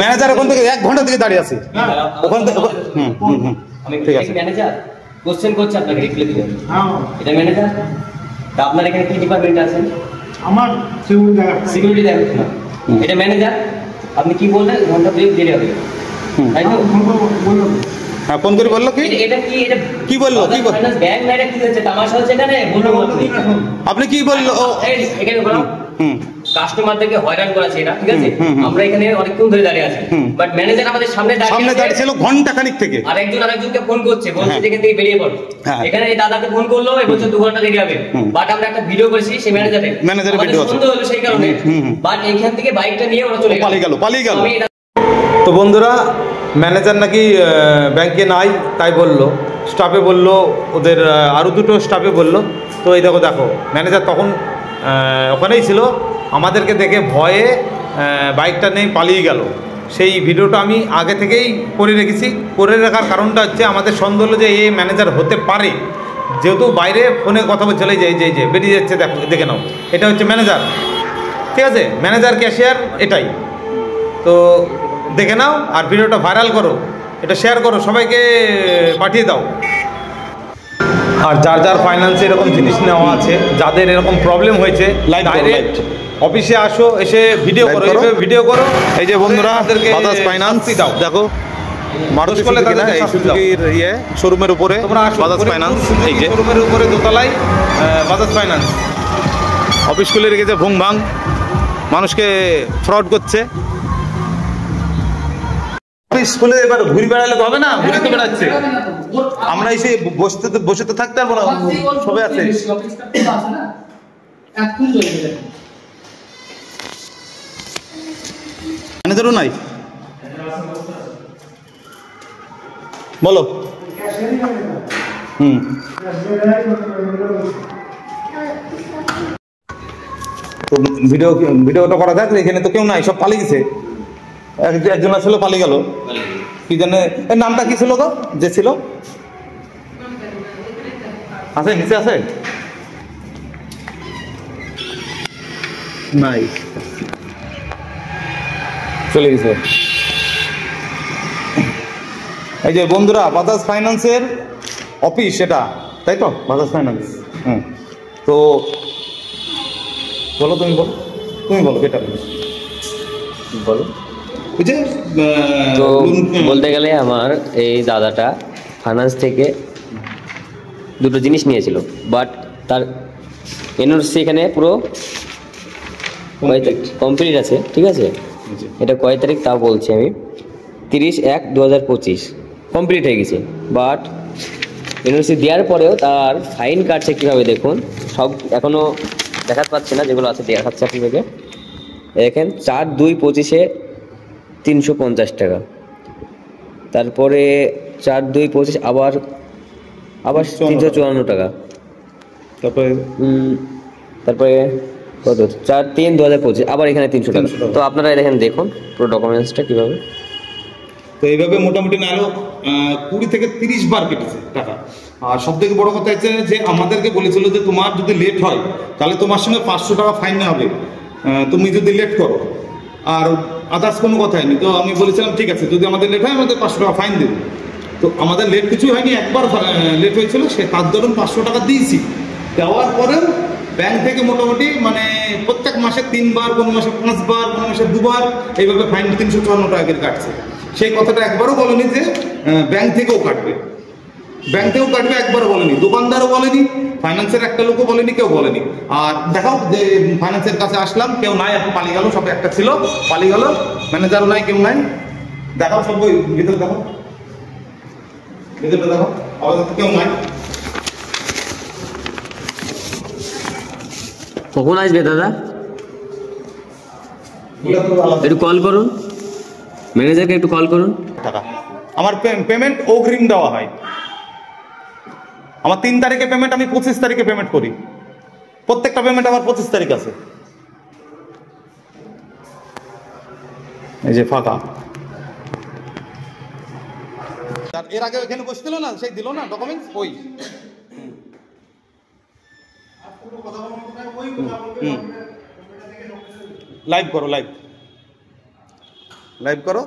Manager ওখান থেকে 1 ঘন্টা থেকে দাঁড়িয়ে আছে ওখান থেকে। ঠিক আছে ম্যানেজার কোশ্চেন করছে আপনাকে রিপ্লাই দিবেন। এটা ম্যানেজার। তা আপনার এখানে কি ডিপার্টমেন্ট আছে? আমার সিকিউরিটি দেখাশোনা। এটা ম্যানেজার। আপনি কি বললেন ঘন্টা ব্রেক দেরি হবে, তাই তো? হ্যাঁ ফোন করে বললো কি এটা কি এটা কি বললো কি ব্যাংক ম্যানেজার কি হচ্ছে তামাশা হচ্ছে এখানে? বলুন আপনি কি বললো? এখানে বলো কাস্টমারদেরকে হয়রান করাছে এরা, ঠিক আছে? আমরা এখানে অনেকক্ষণ ধরে দাঁড়িয়ে আছি, বাট ম্যানেজার আমাদের সামনে দাঁড়িয়ে ছিল ঘন্টা খানিক থেকে। আর একজন আরেকজনকে ফোন করছে, বলছে যে এখান থেকে বেরিয়ে পড়ো। এখানে এই দাদাকে ফোন করলো, এই বলছে 2 ঘন্টা দেরি হবে, বাট আমরা একটা ভিডিও করেছি সেই ম্যানেজারের ভিডিও আছে, সুন্দর হলো সেই কারণে, বাট এখান থেকে বাইকটা নিয়ে ওরা চলে পালিয়ে গেল। তো বন্ধুরা, ম্যানেজার নাকি ব্যাংকে নাই তাই বললো, স্টাফে বললো, ওদের আরও 2টো স্টাফে বললো। তো এই দেখো ম্যানেজার তখন ওখানেই ছিল, আমাদেরকে দেখে ভয়ে বাইকটা নিয়ে পালিয়ে গেল। সেই ভিডিওটা আমি আগে থেকেই করে রেখেছি। করে রাখার কারণটা হচ্ছে আমাদের সন্দেহ হলো যে এই ম্যানেজার হতে পারে, যেহেতু বাইরে ফোনে কথা বলছিল, যে বেরিয়ে যাচ্ছে, দেখে নাও এটা হচ্ছে ম্যানেজার, ঠিক আছে? ম্যানেজার ক্যাশিয়ার এটাই। তো দেখে নাও আর ভিডিওটা ভাইরাল করো, এটা শেয়ার করো, সবাইকে পাঠিয়ে দাও। আর যার ফাইন্যান্সে এরকম জিনিস নেওয়া আছে, যাদের এরকম প্রবলেম হয়েছে, ডাইরেক্ট অফিসে আসো, এসে ভিডিও করো, ভিডিও করো। এই যে বন্ধুরা বাজাজ ফাইন্যান্স দাও, দেখো মারুতি সুজুকির শোরুমের উপরে বাজাজ ফাইন্যান্স, এই যে শোরুমের উপরে দোতলায় বাজাজ ফাইন্যান্স অফিস খুলে রেখেছে, ভুং ভাং মানুষকে ফ্রড করছে। অফিস খুলে এবার ঘুরে বেড়ালে তো হবে না, ঘুরে তো বেড়াচ্ছে, আমরা এসে বসে তো থাকতে পারবো না, সবাই আছে। ম্যানেজারও নাই, বলো। তো ভিডিওটা করা থাকলে এখানে তো কেউ নাই, সব পালিয়ে গেছে। একজন আসলে পালিয়ে গেল, কি জানে এর নামটা কি ছিল তো যে ছিল? আছে নিচে আছে নাই, চলে গেছে। এই যে বন্ধুরা বাজাজ ফাইন্যান্সের অফিস এটা, তাই তো? বাজাজ ফাইন্যান্স। তো বলো, তুমি বলো বেটা বলো। তো বলতে গেলে আমার এই দাদাটা ফাইন্যান্স থেকে 2টো জিনিস নিয়েছিল, বাট তার এনওসি এখানে পুরো কমপ্লিট আছে, ঠিক আছে? এটা কয় তারিখ তাও বলছি আমি, 30/1/2025 কমপ্লিট হয়ে গেছে, বাট এনওসি দেওয়ার পরেও তার ফাইন কাটছে কীভাবে দেখুন। সব এখনও দেখাতে পাচ্ছি না, যেগুলো আছে দেখাচ্ছে আপনাদেরকে। দেখেন 4/2/25-এ 350 টাকা, তারপরে 4/2/25 আবার 354 টাকা, তারপরে কত 4/3/2025 আবার এখানে 300 টাকা। তো আপনারা দেখেন, দেখুন পুরো ডকুমেন্টসটা কীভাবে। তো এইভাবে মোটামুটি না হলেও 20 থেকে 30 বার কেটেছে টাকা। আর সব থেকে বড় কথা হচ্ছে যে আমাদেরকে বলেছিল যে তোমার যদি লেট হয় তাহলে তোমার সঙ্গে 500 টাকা ফাইন হবে, তুমি যদি লেট করো, আর আদার্স কোনো কথাই নেই। তো আমি বলেছিলাম ঠিক আছে, যদি আমাদের লেট হয় আমাদের 500 টাকা ফাইন দেবে। তো আমাদের লেট কিছুই হয়নি, একবার লেট হয়েছিল, সে তার ধরুন 500 টাকা দিয়েছি। দেওয়ার পরেও ব্যাংক থেকে মোটামুটি মানে প্রত্যেক মাসে 3 বার, কোনো মাসে 5 বার, কোনো মাসে 2 বার এইভাবে ফাইন 354 টাকা করে কাটছে। সেই কথাটা একবারও বলেনি যে ব্যাংক থেকেও কাটবে, একবারও বলেনি, দোকানদারও বলেনি, ফাইন্যান্সের একটা লোকও বলেনি, কেউ বলেনি। আর দেখাও যে ফাইন্যান্সের কাছে আসলাম, কেউ নাই, এখন পালিয়ে গেল, সব একটা ছিল পালিয়ে গেল, ম্যানেজারও নাই, কেউ নাই। দেখাও সব ভিতরে, দেখো আপাতত কেউ নাই। কখন আসবে দাদা? একটু কল করুন, ম্যানেজারকে একটু কল করুন। টাকা আমার পেমেন্ট অগ্রিম দেওয়া হয়, আমার 3 তারিখে পেমেন্ট, আমি 25 তারিখে পেমেন্ট করি, প্রত্যেকটা পেমেন্ট আমার 25 তারিখ আছে। এই যে ফাঁকা, এর আগে ওইখানে বসছিল না, সেই দিল না ডকুমেন্টস, ওই লাইভ করো, লাইভ লাইভ করো।